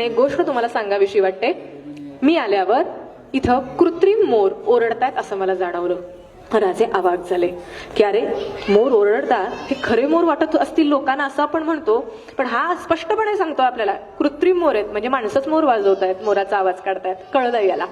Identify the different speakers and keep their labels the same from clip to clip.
Speaker 1: एक गोष्ट तुम्हाला सांगावीशी वाटते. मी आल्यावर इथं कृत्रिम मोर ओरडतायत असं मला जाणवलं. राजे अवाक झाले की अरे, मोर ओरडतात हे खरे मोर वाटत असतील लोकांना असं आपण म्हणतो, पण हा स्पष्टपणे सांगतो आपल्याला कृत्रिम मोर आहेत, म्हणजे माणसंच मोर वाजवतायत, मोराचा आवाज काढतायत. कळलं याला.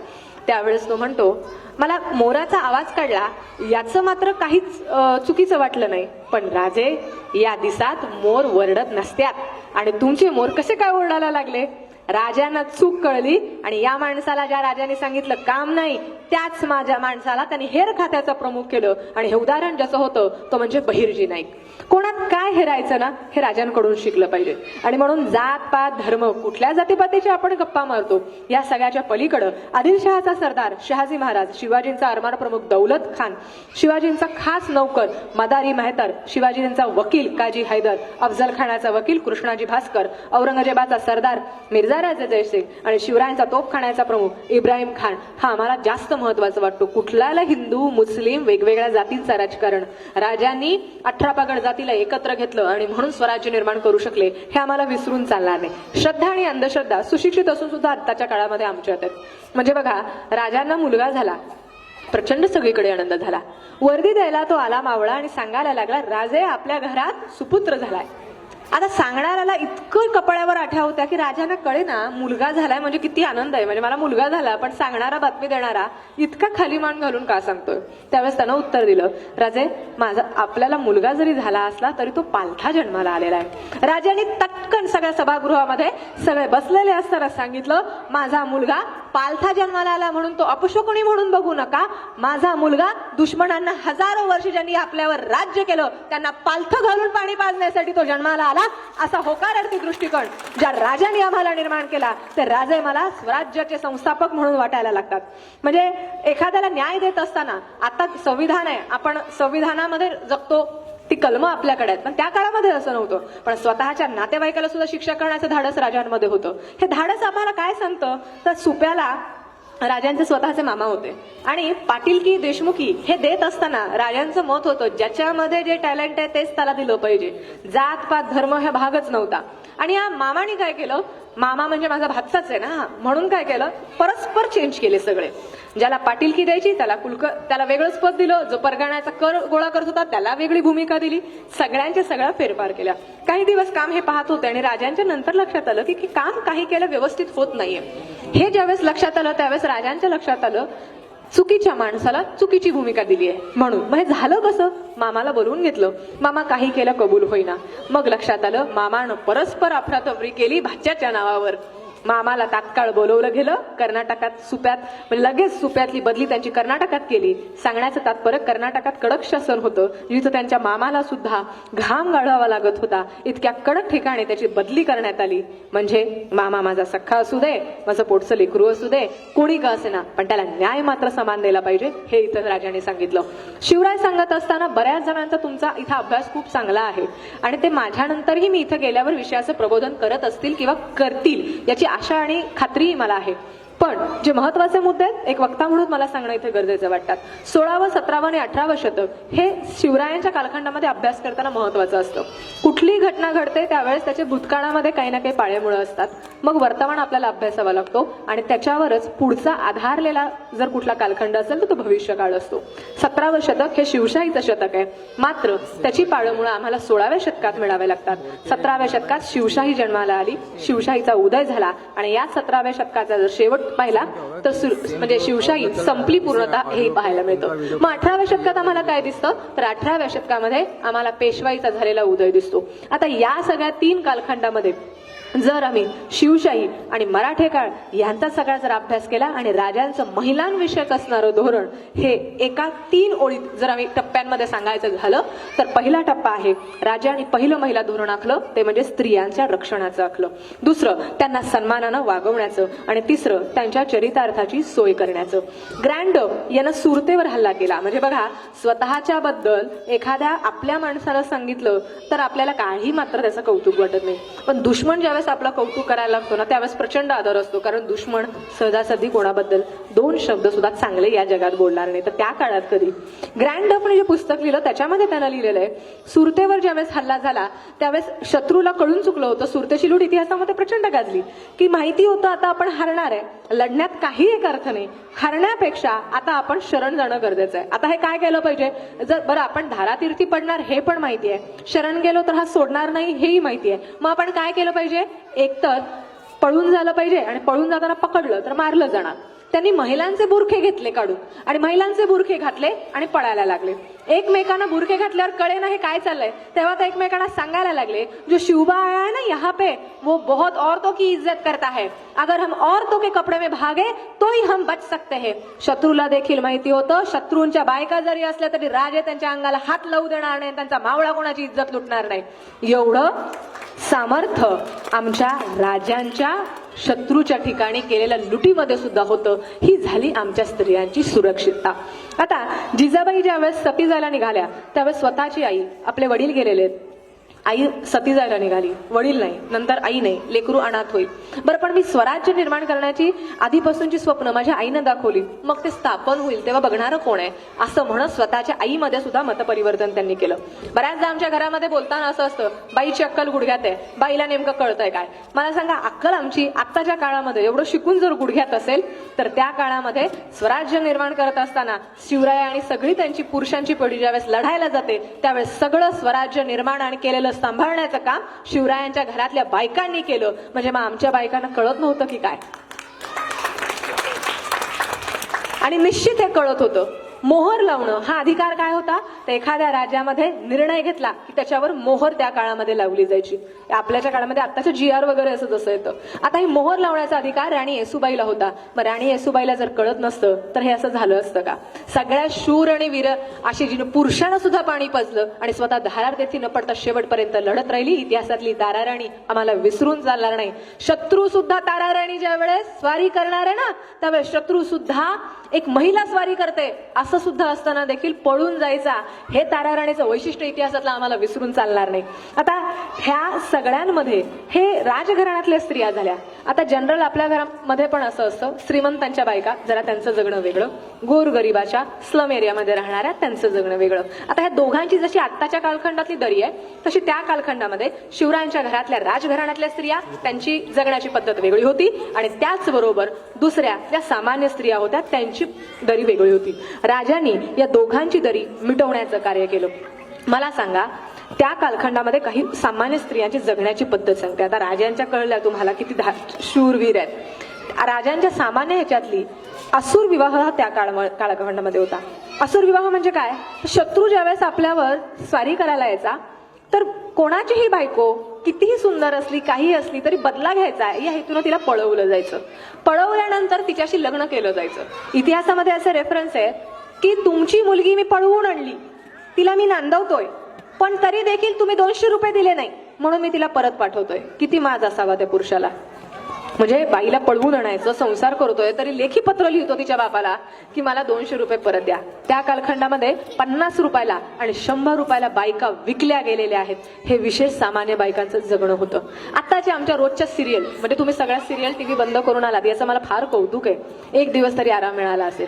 Speaker 1: त्यावेळेस तो म्हणतो, मला मोराचा आवाज काढला याचं मात्र काहीच चुकीचं वाटलं नाही, पण राजे, या दिसात मोर ओरडत नसत्यात आणि तुमचे मोर कसे काय ओरडायला लागले? राजांना चूक कळली आणि या माणसाला ज्या राजाने सांगितलं काम नाही, त्याच माझ्या माणसाला त्यांनी हेर खात्याचं प्रमुख केलं. आणि हे उदाहरण ज्याचं होतं तो म्हणजे बहिर्जी नाईक. कोणात काय हेरायचं ना, हे राजांकडून शिकलं पाहिजे. आणि म्हणून जात पात धर्म कुठल्या जातीपातीची आपण गप्पा मारतो, या सगळ्याच्या पलीकडं आदिलशहाचा सरदार शहाजी महाराज, शिवाजींचा आरमार प्रमुख दौलत खान, शिवाजींचा खास नौकर मदारी मेहतर, शिवाजींचा वकील काजी हैदर, अफजल खानाचा वकील कृष्णाजी भास्कर, औरंगजेबाचा सरदार मिर्झा राजे जयसिंग आणि शिवरायांचा तोफखान्याचा प्रमुख इब्राहिम खान हा आम्हाला जास्त महत्वाचा वाटतो. कुठल्याला हिंदू मुस्लिम वेगवेगळ्या जातींचं राजकारण. राजांनी 18 पगड जातीला एकत्र घेतलं आणि म्हणून स्वराज्य निर्माण करू शकले, हे आम्हाला विसरून चालणार नाही. श्रद्धा आणि अंधश्रद्धा सुशिक्षित असून सुद्धा आत्ताच्या काळामध्ये आमच्यात आहेत. म्हणजे बघा, राजांना मुलगा झाला, प्रचंड सगळीकडे आनंद झाला. वर्दी द्यायला तो आला मावळा आणि सांगायला लागला, राजे आपल्या घरात सुपुत्र झालाय. आता सांगणाऱ्याला इतकं कपाळावर आठ्या होत्या की राजांना कळे ना, मुलगा झालाय म्हणजे किती आनंद आहे, म्हणजे मला मुलगा झाला. पण सांगणारा, बातमी देणारा इतका खाली मान घालून का सांगतोय? त्यावेळेस त्यानं उत्तर दिलं, राजे, माझा आपल्याला मुलगा जरी झाला असला तरी तो पालथा जन्माला आलेला आहे. राजांनी तटकन सगळ्या सभागृहामध्ये सगळे बसलेले असताना सांगितलं, माझा मुलगा पालथा जन्माला आला म्हणून तो अपशकुनी म्हणून बघू नका. माझा मुलगा दुश्मनांना हजारो वर्ष ज्यांनी आपल्यावर राज्य केलं त्यांना पालथं घालून पाणी पाजण्यासाठी तो जन्माला आला. असा होकारार्थी दृष्टिकोन ज्या राजांनी आम्हाला निर्माण केला, ते राजे मला स्वराज्याचे संस्थापक म्हणून वाटायला लागतात. म्हणजे एखाद्याला न्याय देत असताना, आता संविधान आहे, आपण संविधानामध्ये जगतो, ती कलमं आपल्याकडे आहेत, पण त्या काळामध्ये असं नव्हतं. पण स्वतःच्या नातेवाईकाला सुद्धा शिक्षा करण्याचं धाडस राजांमध्ये होतं. हे धाडस आम्हाला काय सांगतं, तर सुप्याला राजांचे स्वतःचे मामा होते आणि पाटील की देशमुखी हे देत असताना राजांचं मत होतं, ज्याच्यामध्ये जे टॅलेंट आहे तेच त्याला दिलं पाहिजे. जात पात धर्म हे भागच नव्हता. आणि या मामाने काय केलं, मामा म्हणजे माझा भातचाच आहे ना, म्हणून काय केलं, परस्पर चेंज केले सगळे. ज्याला पाटीलकी द्यायची त्याला वेगळंच पद दिलं, जो परगण्याचा कर गोळा करत होता त्याला वेगळी भूमिका दिली. सगळ्यांच्या सगळ्या फेरफार केल्या. काही दिवस काम हे पाहत होते आणि राजांच्या नंतर लक्षात आलं की काम काही केलं व्यवस्थित होत नाहीये. हे ज्यावेळेस लक्षात आलं त्यावेळेस राजांच्या लक्षात आलं, चुकीच्या माणसाला चुकीची भूमिका दिली आहे म्हणून. मग हे झालं कसं? मामाला बोलवून घेतलं. मामा काही केलं कबूल होईना. मग लक्षात आलं, मामानं परस्पर अफरातफरी केली भाच्याच्या नावावर. मामाला तात्काळ बोलवलं गेलं. कर्नाटकात सुप्यात, लगेच सुप्यातली बदली त्यांची कर्नाटकात केली. सांगण्याचं तात्पर्य, कर्नाटकात कडक शासन होतं, जिथं त्यांच्या मामाला सुद्धा घाम गाळावा लागत होता. इतक्या कडक ठिकाणी त्याची बदली करण्यात आली. म्हणजे मामा माझा सख्खा असू दे, माझं पोटचं लेकरू असू दे, कोणी का असेना, पण त्याला न्याय मात्र समान दिला पाहिजे, हे इथं राजाने सांगितलं. शिवराय सांगत असताना बऱ्याच जणांचा तुमचा इथं अभ्यास खूप चांगला आहे आणि ते माझ्यानंतरही मी इथं गेल्यावर विषयाचं प्रबोधन करत असतील किंवा करतील याची आशा आणि खात्रीही मला आहे. पण जे महत्वाचे मुद्दे आहेत, एक वक्ता म्हणून मला सांगणं इथे गरजेचं वाटतात. 16वं 17वं आणि 18वं शतक हे शिवरायांच्या कालखंडामध्ये अभ्यास करताना महत्वाचं असतं. कुठलीही घटना घडते त्यावेळेस त्याचे भूतकाळामध्ये काही ना काही पाळेमुळं असतात. मग वर्तमान आपल्याला अभ्यासावा लागतो आणि त्याच्यावरच पुढचा आधारलेला जर कुठला कालखंड असेल तर तो भविष्यकाळ असतो. 17वं शतक हे शिवशाहीचं शतक आहे, मात्र त्याची पाळेमुळं आम्हाला 16व्या शतकात मिळावे लागतात. 17व्या शतकात शिवशाही जन्माला आली, शिवशाहीचा उदय झाला आणि या 17व्या शतकाचा जर शेवट पाहिला तर म्हणजे शिवशाही संपली पूर्णतः हे पाहायला मिळतं. मग 18व्या शतकात आम्हाला काय दिसतं, तर 18व्या शतकामध्ये आम्हाला पेशवाईचा झालेला उदय दिसतो. आता या सगळ्या 3 कालखंडामध्ये जर आम्ही शिवशाही आणि मराठे काळ यांचा सगळा जर अभ्यास केला आणि राजांचं महिलांविषयक असणारं धोरण हे एका 3 ओळीत जर आम्ही टप्प्यांमध्ये सांगायचं झालं, तर पहिला टप्पा आहे राजांनी पहिलं महिला धोरण आखलं, ते म्हणजे स्त्रियांच्या रक्षणाचं आखलं. दुसरं, त्यांना सन्मानानं वागवण्याचं. आणि तिसरं, त्यांच्या चरितार्थाची सोय करण्याचं. ग्रँड यानं सुरतेवर हल्ला केला. म्हणजे बघा, स्वतःच्या बद्दल एखाद्या आपल्या माणसाला सांगितलं तर आपल्याला काही मात्र त्याचं कौतुक वाटत नाही, पण दुश्मन ज्यावेळेस ज्यावेळेस आपलं कौतुक करायला लागतो ना त्यावेळेस प्रचंड आदर असतो, कारण दुश्मन सहजासहजी कोणाबद्दल दोन शब्द सुद्धा चांगले या जगात बोलणार नाही. तर त्या काळात कधी ग्रँड डफने जे पुस्तक लिहिलं त्याच्यामध्ये त्यानं लिहिलेलं आहे, सुरतेवर ज्यावेळेस हल्ला झाला त्यावेळेस शत्रूला कळून चुकलं होतं. सुरतेची लूट इतिहासामध्ये प्रचंड गाजली की माहिती होतं आता आपण हरणार आहे, लढण्यात काही एक अर्थ नाही, हरण्यापेक्षा आता आपण शरण जाणं गरजेचं आहे. आता हे काय केलं पाहिजे, जर बरं आपण धारातीर्थी पडणार हे पण माहिती आहे, शरण गेलो तर हा सोडणार नाही हेही माहिती आहे, मग आपण काय केलं पाहिजे, एकतर पळून झालं पाहिजे आणि पळून जाताना पकडलं तर मारलं जाणार. त्यांनी महिलांचे बुरखे घेतले काढून आणि महिलांचे बुरखे घातले आणि पळायला लागले. एकमेकांना बुरखे घातल्यावर कळे ना हे काय चाललंय, तेव्हा ते एकमेकांना सांगायला लागले, जो शिवबा आया है ना यहाँ पे वो बहुत औरतों की इज्जत करता है, अगर हम औरतों के कपडे में भागे तो ही हम बच सकते हैं. शत्रूला देखील माहिती होतं शत्रूंच्या बायका जरी असल्या तरी राजे त्यांच्या अंगाला हात लावू देणार नाही, त्यांचा मावळा कोणाची इज्जत लुटणार नाही. एवढं सामर्थ्य आमच्या राजांच्या शत्रूच्या ठिकाणी केलेल्या लुटीमध्ये सुद्धा होतं. ही झाली आमच्या स्त्रियांची सुरक्षितता. आता जिजाबाई ज्यावेळेस सती जायला निघाल्या त्यावेळेस स्वतःची आई, आपले वडील गेलेले, आई सती जायला निघाली, वडील नाही, नंतर आई नाही, लेकरू अनाथ होईल. बरं पण मी स्वराज्य निर्माण करण्याची आधीपासूनची स्वप्न माझ्या आईनं दाखवली, मग ते स्थापन होईल तेव्हा बघणारं कोण आहे असं म्हणत स्वतःच्या आईमध्ये सुद्धा मतपरिवर्तन त्यांनी केलं. बऱ्याचदा आमच्या घरामध्ये बोलताना असं असतं, बाईची अक्कल गुडघ्यात आहे, बाईला नेमकं कळतंय काय. मला सांगा, अक्कल आमची आत्ताच्या काळामध्ये एवढं शिकून जर गुडघ्यात असेल तर त्या काळामध्ये स्वराज्य निर्माण करत असताना शिवराय आणि सगळी त्यांची पुरुषांची पिढी ज्यावेळेस लढायला जाते त्यावेळेस सगळं स्वराज्य निर्माण आणि केलेलं सांभाळण्याचं काम शिवरायांच्या घरातल्या बायकांनी केलं. म्हणजे मग आमच्या बायकांना कळत नव्हतं की काय, आणि निश्चित हे कळत होतं. मोहर लावणं हा अधिकार काय होता, तर एखाद्या राज्यामध्ये निर्णय घेतला की त्याच्यावर मोहर त्या काळामध्ये लावली जायची. आपल्याच्या काळामध्ये आत्ताचं GR वगैरे असं जसं येतं, आता ही मोहर लावण्याचा अधिकार राणी येसूबाईला होता. मग राणी येसूबाईला जर कळत नसतं तर हे असं झालं असतं का. सगळ्या शूर आणि वीर अशी जिने पुरुषांना सुद्धा पाणी पाजलं आणि स्वतः धारार्थी न पडता शेवटपर्यंत लढत राहिली. इतिहासातली ताराराणी आम्हाला विसरून चालणार नाही. शत्रू सुद्धा ताराराणी ज्या वेळेस स्वारी करणार आहे ना त्यावेळेस शत्रू सुद्धा एक महिला स्वारी करते असं सुद्धा असताना देखील पळून जायचा, हे ताराराणीचं वैशिष्ट्य इतिहासातलं आम्हाला विसरून चालणार नाही. आता ह्या सगळ्यांमध्ये हे राजघराण्यातल्या स्त्रिया झाल्या. आता जनरल आपल्या घरामध्ये पण असं असतं, श्रीमंतांच्या बायका जरा त्यांचं जगणं वेगळं, गोरगरिबाच्या स्लम एरियामध्ये राहणाऱ्या त्यांचं जगणं वेगळं. आता ह्या दोघांची जशी आत्ताच्या कालखंडातली दरी आहे तशी त्या कालखंडामध्ये शिवरायांच्या घरातल्या राजघराण्यातल्या स्त्रिया त्यांची जगण्याची पद्धत वेगळी होती आणि त्याचबरोबर दुसऱ्या ज्या सामान्य स्त्रिया होत्या त्यांची दरी वेगळी होती. राजांनी या दोघांची दरी मिटवण्याचं कार्य केलं. मला सांगा, त्या कालखंडामध्ये काही सामान्य स्त्रियांची जगण्याची पद्धत सांगते. आता राजांच्या कळल्या तुम्हाला किती शूरवीर आहेत. राजांच्या सामान्य ह्याच्यातली असुर विवाह हा त्या कालखंडामध्ये होता. असुर विवाह म्हणजे काय, शत्रू ज्यावेळेस आपल्यावर स्वारी करायला यायचा तर कोणाचीही बायको कितीही सुंदर असली काही असली तरी बदला घ्यायचा या हेतून तिला पळवलं जायचं. पळवल्यानंतर तिच्याशी लग्न केलं जायचं. इतिहासामध्ये असे रेफरन्स आहे की तुमची मुलगी मी पळवून आणली, तिला मी नांदवतोय, पण तरी देखील तुम्ही 200 रुपये दिले नाही म्हणून मी तिला परत पाठवतोय. किती माज असावा त्या पुरुषाला. म्हणजे बाईला पळवून आणायचं, संसार करतोय तरी लेखी पत्र लिहितो तिच्या बापाला की मला 200 रुपये परत द्या. त्या कालखंडामध्ये 50 रुपयाला आणि 100 रुपयाला बायका विकल्या गेलेल्या आहेत. हे विशेष सामान्य बायकांचं जगणं होतं. आत्ताच्या आमच्या रोजच्या सिरियल, म्हणजे तुम्ही सगळ्या सिरियल TV बंद करून आलात याचं मला फार कौतुक आहे. एक दिवस तरी आराम मिळाला असेल.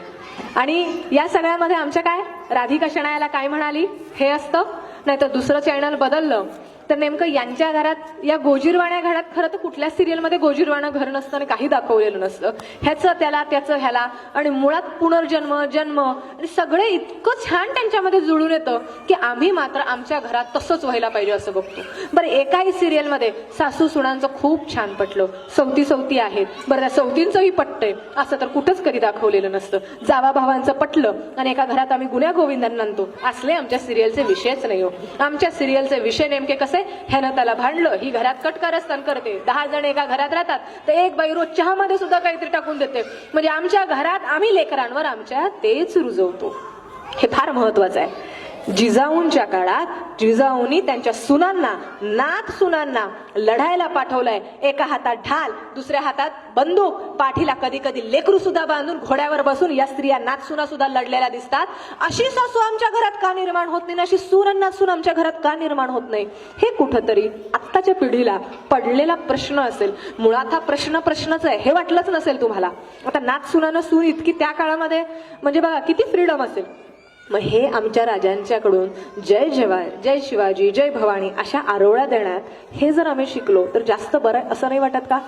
Speaker 1: आणि या सगळ्यामध्ये आमच्या काय, राधिका शनायाला काय म्हणाली हे असतं, नाहीतर दुसरं चॅनल बदललं तर नेमकं यांच्या घरात या गोजीरवाण्या घरात खरं तर कुठल्या सिरियलमध्ये गोजीरवाणं घर नसतं आणि काही दाखवलेलं नसतं. ह्याचं त्याला त्याचं ह्याला आणि मुळात पुनर्जन्म जन्म आणि सगळे इतकं छान त्यांच्यामध्ये जुळून येतं की आम्ही मात्र आमच्या घरात तसंच व्हायला पाहिजे असं बघतो. बरं, एकाही सिरियलमध्ये सासू सुनांचं खूप छान पटलं, सवती आहेत, बरं त्या सवतींचंही पटतंय असं तर कुठंच कधी दाखवलेलं नसतं. जावा भावांचं पटलं आणि एका घरात आम्ही गुन्ह्या गोविंदांना आणतो असले आमच्या सिरियलचे विषयच नाही हो. आमच्या सिरियलचे विषय नेमके कसे, ह्यानं त्याला भांडलं, ही घरात कटकारस्थान करते, 10 जण एका घरात राहतात तर एक बाई रोज चहामध्ये सुद्धा काहीतरी टाकून देते. म्हणजे आमच्या घरात आम्ही लेकरांवर आमच्या तेच रुजवतो. हे फार महत्वाचं आहे. जिजाऊंच्या काळात जिजाऊंनी त्यांच्या सुनांना, नात सुनांना लढायला पाठवलंय. एका हातात ढाल, दुसऱ्या हातात बंदूक, पाठीला कधी कधी लेकरू सुद्धा बांधून घोड्यावर बसून या स्त्रिया नात सुना सुद्धा लढलेल्या दिसतात. अशी सासू आमच्या घरात का निर्माण होत नाही, अशी सून नात सून आमच्या घरात का निर्माण होत नाही, हे कुठंतरी आत्ताच्या पिढीला पडलेला प्रश्न असेल. मुळात हा प्रश्नच आहे हे वाटलंच नसेल तुम्हाला. आता नात सुनानं सून इतकी त्या काळामध्ये म्हणजे बघा किती फ्रीडम असेल. मग हे आमच्या राजांच्याकडून जय जवान, जय शिवाजी, जय भवानी अशा आरोळ्या देण्यात हे जर आम्ही शिकलो तर जास्त बरं असं नाही वाटत का?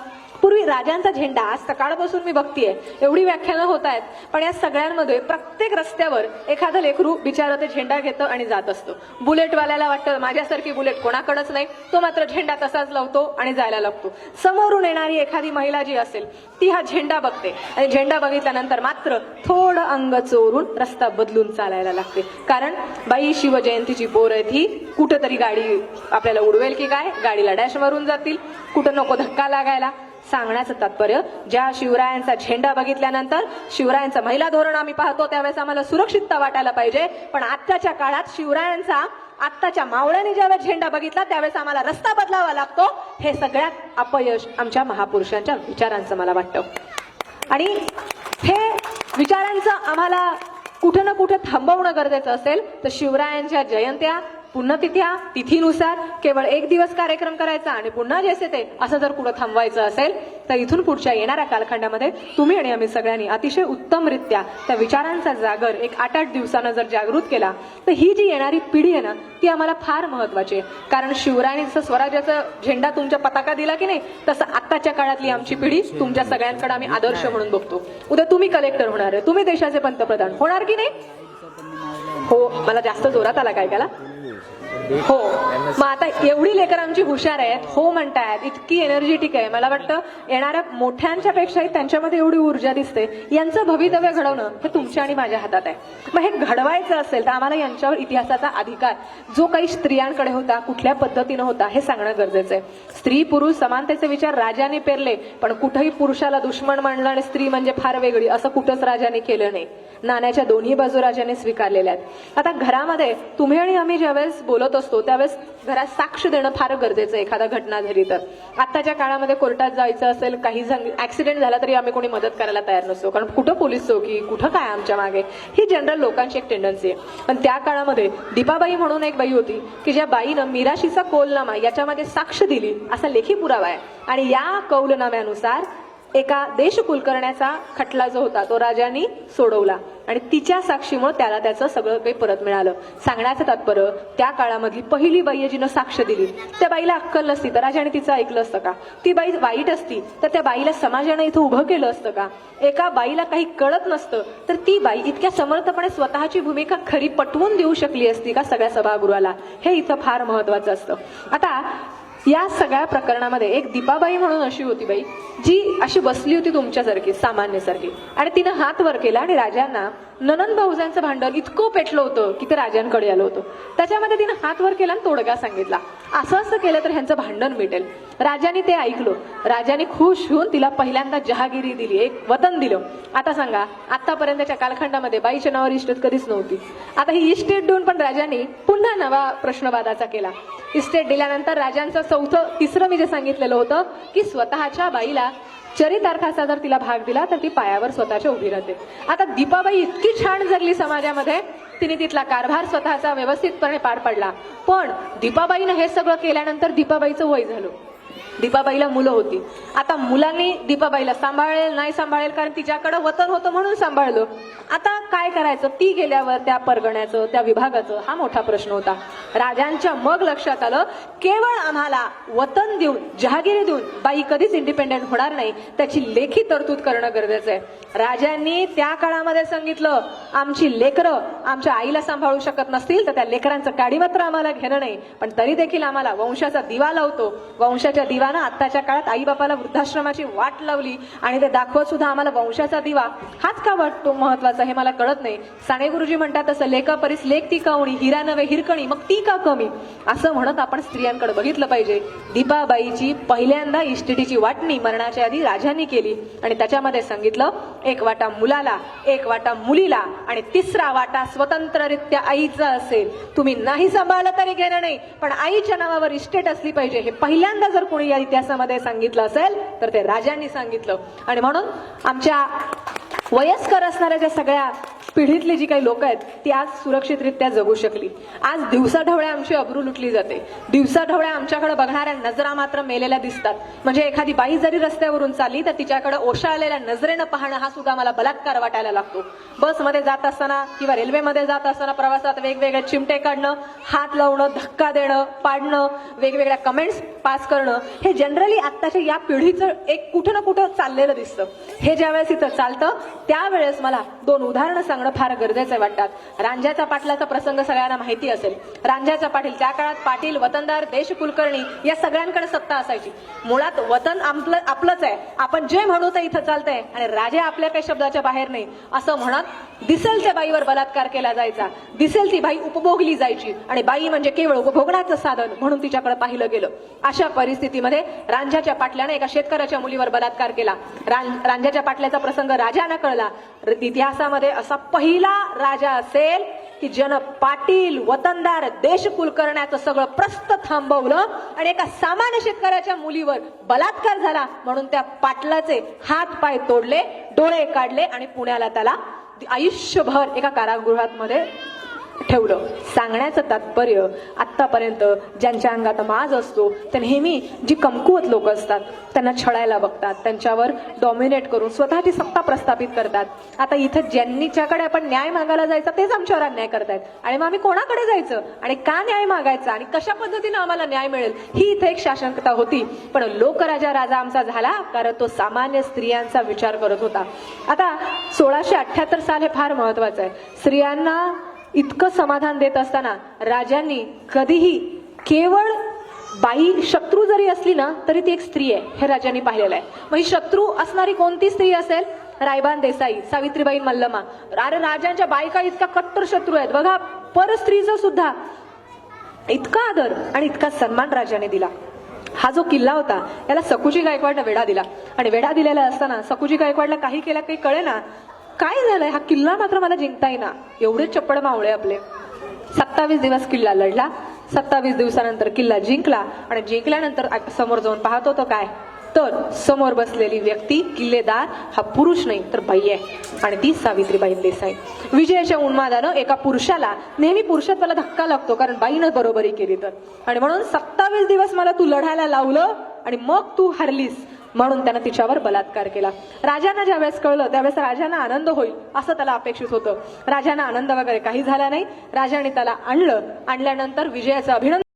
Speaker 1: पूर्वी राजांचा झेंडा, आज सकाळपासून मी बघतीये एवढी व्याख्यानं होत आहेत, पण या सगळ्यांमध्ये प्रत्येक रस्त्यावर एखादं लेकरू बिचारा ते झेंडा घेतं आणि जात असतो. बुलेटवाल्याला वाटतं माझ्यासारखी बुलेट कोणाकडेच नाही, तो मात्र झेंडा तसाच लावतो आणि जायला लागतो. समोरून येणारी एखादी महिला जी असेल ती हा झेंडा बघते आणि झेंडा बघितल्यानंतर मात्र थोडं अंग चोरून रस्ता बदलून चालायला लागते. कारण बाई शिवजयंतीची पोर आहे, ती कुठंतरी गाडी आपल्याला उडवेल की काय, गाडीला डॅश मारून जातील, कुठं नको धक्का लागायला. सांगण्याचं तात्पर्य, ज्या शिवरायांचा झेंडा बघितल्यानंतर शिवरायांचं महिला धोरण आम्ही पाहतो त्यावेळेस आम्हाला सुरक्षितता वाटायला पाहिजे, पण आत्ताच्या काळात शिवरायांचा आत्ताच्या मावळ्यांनी ज्यावेळेस झेंडा बघितला त्यावेळेस आम्हाला रस्ता बदलावा लागतो. हे सगळ्यात अपयश आमच्या महापुरुषांच्या विचारांचं मला वाटतं. आणि हे विचारांचं आम्हाला कुठं ना कुठं थांबवणं गरजेचं असेल तर शिवरायांच्या जयंत्या, पुण्यतिथ्या, तिथीनुसार केवळ एक दिवस कार्यक्रम करायचा आणि पुन्हा जैसे ते असं जर कुठं थांबवायचं असेल तर इथून पुढच्या येणाऱ्या कालखंडामध्ये तुम्ही आणि आम्ही सगळ्यांनी अतिशय उत्तमरित्या त्या विचारांचा जागर एक 8-8 दिवसानं जर जागृत केला तर ही जी येणारी पिढी आहे ना ती आम्हाला फार महत्वाची आहे. कारण शिवरायांनी जसं स्वराज्याचा झेंडा तुमच्या पताका दिला की नाही, तसं आत्ताच्या काळातली आमची पिढी तुमच्या सगळ्यांकडे आम्ही आदर्श म्हणून बघतो. उद्या तुम्ही कलेक्टर होणार आहे, तुम्ही देशाचे पंतप्रधान होणार की नाही? हो, मला जास्त जोरात आला काय त्याला? हो. मग आता एवढी लेकर आमची हुशार आहेत, हो म्हणतायत, इतकी एनर्जेटिक आहे, मला वाटतं येणाऱ्या मोठ्यांच्या पेक्षाही त्यांच्यामध्ये एवढी ऊर्जा दिसते. यांचं भवितव्य घडवणं हे तुमच्या आणि माझ्या हातात आहे. मग हे घडवायचं असेल तर आम्हाला यांच्यावर इतिहासाचा अधिकार जो काही स्त्रियांकडे होता, कुठल्या पद्धतीनं होता हे सांगणं गरजेचं आहे. स्त्री पुरुष समानतेचे विचार राजाने पेरले, पण कुठेही पुरुषाला दुश्मन मानलं आणि स्त्री म्हणजे फार वेगळी असं कुठंच राजाने केलं नाही. नाण्याच्या दोन्ही बाजू राजाने स्वीकारलेल्या आहेत. आता घरामध्ये तुम्ही आणि आम्ही ज्यावेळेस बोलत असतो त्यावेळेस घरात साक्ष देणं फार गरजेचं आहे. एखादा घटना झाली तर आत्ताच्या काळामध्ये कोर्टात जायचं असेल, काही ऍक्सिडेंट झाला तरी आम्ही कोणी मदत करायला तयार नसतो, कारण कुठं पोलीस चौकी, कुठं काय आमच्या मागे, ही जनरल लोकांची एक टेंडन्सी आहे. पण त्या काळामध्ये दीपाबाई म्हणून एक बाई होती की ज्या बाईनं मिराशीचा कौलनामा याच्यामध्ये साक्ष दिली असा लेखी पुरावा आहे. आणि या कौलनाम्यानुसार एका देशकुल करण्याचा खटला जो होता तो राजांनी सोडवला आणि तिच्या साक्षीमुळे त्याला त्याचं सगळं काही परत मिळालं. सांगण्याचं तात्पर्य, त्या काळामधली पहिली बाई जिनं साक्ष दिली त्या बाईला अक्कल नसती तर राजाने तिचं ऐकलं असतं का? ती बाई वाईट असती तर त्या बाईला समाजाने इथं उभं केलं असतं का? एका बाईला काही कळत नसतं तर ती बाई इतक्या समर्थपणे स्वतःची भूमिका खरी पटवून देऊ शकली असती का सगळ्या सभागृहाला? हे इथं फार महत्वाचं असतं. आता या सगळ्या प्रकरणामध्ये एक दीपाबाई म्हणून अशी होती बाई जी अशी बसली होती तुमच्यासारखी, सामान्यसारखी, आणि तिनं हात वर केला आणि राजांना ननंद भाऊजांचं भांडण इतकं पेटलं होतं की ते राजांकडे आलं होतं. त्याच्यामध्ये तिनं हात वर केला आणि तोडगा सांगितला, असं केलं तर ह्यांचं भांडण मिटेल. राजाने ते ऐकलं. राजाने खुश होऊन तिला पहिल्यांदा जहागिरी दिली, एक वतन दिलं. आता सांगा, आतापर्यंतच्या कालखंडामध्ये बाईच्या नावावर इस्टेट कधीच नव्हती. आता ही इस्टेट देऊन पण राजांनी पुन्हा नवा प्रश्नवादाचा केला. इस्टेट दिल्यानंतर राजांचं तिसरं मी जे सांगितलेलं होतं की स्वतःच्या बाईला चरितार्थाचा जर तिला भाग दिला तर ती पायावर स्वतःच्या उभी राहते. आता दीपाबाई इतकी छान जगली समाजामध्ये, तिने तिथला कारभार स्वतःचा व्यवस्थितपणे पार पडला. पण दीपाबाईनं हे सगळं केल्यानंतर दीपाबाईचं वय झालं. दीपाबाईला मुलं होती. आता मुलांनी दीपाबाईला सांभाळेल नाही सांभाळेल, कारण तिच्याकडे वतन होतं म्हणून सांभाळलं. आता काय करायचं? ती गेल्यावर त्या परगण्याचं, त्या विभागाचं हा मोठा प्रश्न होता. राजांच्या मग लक्षात आलं केवळ आम्हाला वतन देऊन, जहागिरी देऊन बाई कधीच इंडिपेंडेंट होणार नाही, त्याची लेखी तरतूद करणं गरजेचं आहे. राजांनी त्या काळामध्ये सांगितलं, आमची लेकरं आमच्या आईला सांभाळू शकत नसतील तर त्या लेकरांचं काडी मात्र आम्हाला घेणं नाही, पण तरी देखील आम्हाला वंशाचा दिवा लावतो, वंशाच्या ज्या दिवानं आत्ताच्या काळात आई बापाला वृद्धाश्रमाची वाट लावली आणि ते दाखवत सुद्धा आम्हाला वंशाचा दिवा हाच का वाटतो महत्वाचा हे मला कळत नाही. साने गुरुजी म्हणतात तसं लेका परीस लेख ती कावणी, हिरा नवे हिरकणी, मग ती का कमी, असं म्हणत आपण स्त्रियांकडे बघितलं पाहिजे. दीपाबाईची पहिल्यांदा इस्टेटीची वाटणी मरणाच्या आधी राजांनी केली आणि त्याच्यामध्ये सांगितलं एक वाटा मुलाला, एक वाटा मुलीला आणि तिसरा वाटा स्वतंत्ररित्या आईचा असेल. तुम्ही नाही सांभाळलं तरी घेणं नाही, पण आईच्या नावावर इस्टेट असली पाहिजे. हे पहिल्यांदा जर कोणी या इतिहासामध्ये सांगितलं असेल तर ते राजांनी सांगितलं. आणि म्हणून आमच्या वयस्कर असणाऱ्या ज्या सगळ्या पिढीतली जी काही लोक आहेत ती आज सुरक्षितरित्या जगू शकली. आज दिवसाढवळ्या आमची अब्रू लुटली जाते, दिवसाढवळ्या आमच्याकडे बघणाऱ्या नजरा मात्र मेलेल्या दिसतात. म्हणजे एखादी बाई जरी रस्त्यावरून चालली तर तिच्याकडे ओशाळलेल्या नजरेनं पाहणं हा सुद्धा मला बलात्कार वाटायला लागतो. बसमध्ये जात असताना किंवा रेल्वेमध्ये जात असताना प्रवासात वेगवेगळे चिमटे काढणं, हात लावणं, धक्का देणं, पाडणं, वेगवेगळ्या कमेंट्स पास करणं, हे जनरली आत्ताच्या या पिढीचं एक कुठं ना कुठं चाललेलं दिसतं. हे ज्यावेळेस इथं चालतं त्यावेळेस मला दोन उदाहरणं सांगणं फार गरजेचं वाटतात. रांझ्याचा पाटलाचा प्रसंग सगळ्यांना माहिती असेल. रांझ्याचा पाटील, त्या काळात पाटील, वतनदार, देश कुलकर्णी या सगळ्यांकडे सत्ता असायची. मुळात वतन आपलंच आहे, आपण जे म्हणू ते इथं चालतंय आणि राजे आपल्या काही शब्दाच्या बाहेर नाही असं म्हणत दिसेल त्या बाईवर बलात्कार केला जायचा, दिसेल ती बाई उपभोगली जायची आणि बाई म्हणजे केवळ उपभोगण्याचं साधन म्हणून तिच्याकडे पाहिलं गेलं. अशा परिस्थितीमध्ये रांझ्याच्या पाटल्याने एका शेतकऱ्याच्या मुलीवर बलात्कार केला. रांझ्याच्या पाटल्याचा प्रसंग राजांना कळला. इतिहासामध्ये असा पहिला राजा असेल की ज्यानं पाटील, वतनदार, देशकुल करण्याचं सगळं प्रस्त थांबवलं आणि एका सामान्य शेतकऱ्याच्या मुलीवर बलात्कार झाला म्हणून त्या पाटलाचे हात पाय तोडले, डोळे काढले आणि पुण्याला त्याला आयुष्यभर एका कारागृहात मध्ये ठेवलं. सांगण्याचं तात्पर्य आतापर्यंत ज्यांच्या अंगात माज असतो ते नेहमी जी कमकुवत लोक असतात त्यांना छळायला बघतात, त्यांच्यावर डॉमिनेट करून स्वतःची सत्ता प्रस्थापित करतात. आता इथं ज्यांनीच्याकडे आपण न्याय मागायला जायचा तेच आमच्यावर अन्याय करतायत आणि मग आम्ही कोणाकडे जायचं आणि का न्याय मागायचा आणि कशा पद्धतीने आम्हाला न्याय मिळेल ही इथे एक शासनकता होती. पण लोकराजा राजा आमचा झाला कारण तो सामान्य स्त्रियांचा विचार करत होता. आता 1678 साल हे फार महत्वाचं आहे. स्त्रियांना इतकं समाधान देत असताना राजांनी कधीही केवळ बाई शत्रू जरी असली ना तरी ती एक स्त्री आहे हे राजांनी पाहिलेलं आहे. मग ही शत्रू असणारी कोणती स्त्री असेल? रायबान देसाई, सावित्रीबाई मल्लमा. अरे राजांच्या बायका इतका कट्टर शत्रू आहेत बघा. पर स्त्रीचं सुद्धा इतका आदर आणि इतका सन्मान राजाने दिला. हा जो किल्ला होता याला सकुजी गायकवाडला वेढा दिला आणि वेढा दिलेला असताना सकुजी गायकवाडला काही केलं काही कळे ना, काय झालंय हा किल्ला मात्र मला जिंकता येईना. एवढे चप्पड मावळे आपले. 27 दिवस किल्ला लढला, 27 दिवसानंतर किल्ला जिंकला आणि जिंकल्यानंतर समोर जाऊन पाहतो तो काय, तर समोर बसलेली व्यक्ती किल्लेदार हा पुरुष नाही तर बाई आहे आणि ती सावित्रीबाई देसाई. विजयाच्या उन्मादानं एका पुरुषाला नेहमी पुरुषत्वाला धक्का लागतो कारण बाईनं बरोबरी केली तर, आणि म्हणून 27 दिवस मला तू लढायला लावलं आणि मग तू हरलीस म्हणून त्यानं तिच्यावर बलात्कार केला. राजांना ज्यावेळेस कळलं त्यावेळेस राजांना आनंद होईल असं त्याला अपेक्षित होतं. राजांना आनंद वगैरे काही झाला नाही. राजाने त्याला आणलं. आणल्यानंतर विजयाचं अभिनंदन